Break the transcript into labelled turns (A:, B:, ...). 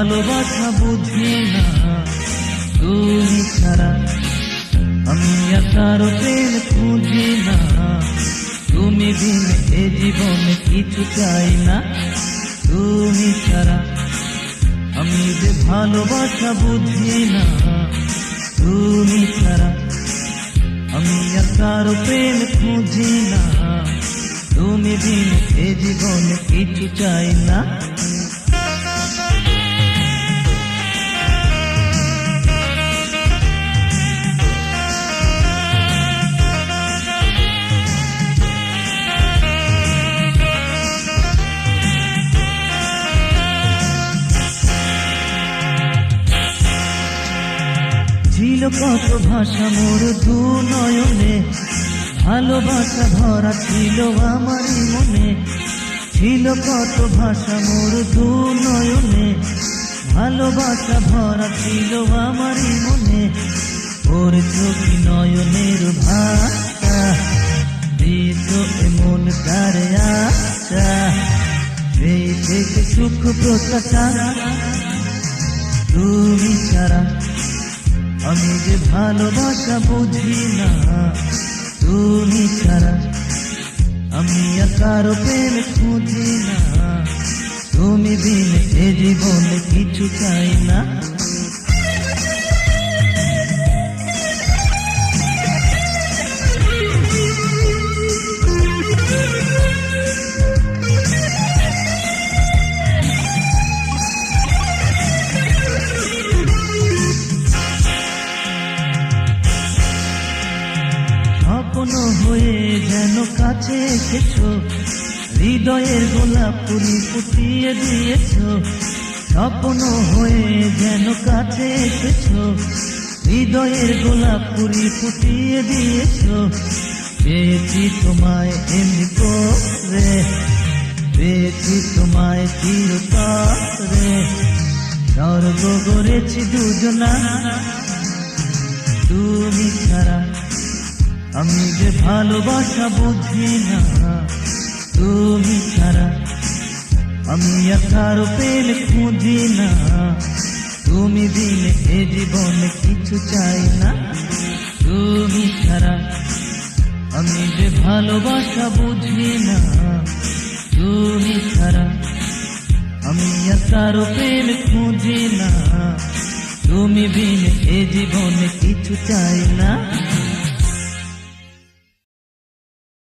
A: ভালোবাসা বুঝি না, তুমি ছাড়া আমি আর কারো প্রেম খুঁজি না। তুমি বিন এ জীবনে কিছু চাই না, তুমি ছাড়া আমি যে ভালোবাসা বুঝি না, তুমি ছাড়া আমি আর কারো প্রেম খুঁজি না। তুমি বিন এ জীবনে কিছু চাই না। ছিল কত ভাষা মোর দু নয়নে, ভালোবাসা ভরা ছিল আমারই মনে। ছিল কত ভাষা মোর দু নয়নে, ভালোবাসা ভরা ছিল আমারই মনে। ওর চোখি নয়নের ভাষা দিত এমন তারে আশা, সেই থেকে সুখ প্রত্যাশা। তুমি ছাড়া আমি যে ভালোবাসা বুঝি না, তুমি ছাড়া আমি আর কারো প্রেম খুঁজি না। তুমি বিন এ জীবনে কিছু চাই না। স্বপ্ন হয়ে যেন কাছে এসেছো, হৃদয়ের গোলাপ ফুলি ফুটিয়ে দিয়েছো। স্বপ্ন হয়ে যেন কাছে এসেছো, হৃদয়ের গোলাপ ফুলি ফুটিয়ে দিয়েছো। পেয়েছি তোমায় এমনি করে, পেয়েছি তোমায় চিরতরে, স্বর্গ গড়েছি দুজনা। তুমি ছাড়া আমি যে ভালোবাসা বুঝি না, তুমি ছাড়া আমি আর কারো প্রেম খুঁজি না। তুমি বিন এ জীবনে কিছু চাই না, তুমি ছাড়া আমি যে ভালোবাসা বুঝি না। তুমি ছাড়া আমি আর কারো প্রেম খুঁজি না। তুমি বিন এ জীবনে কিছু চাই না।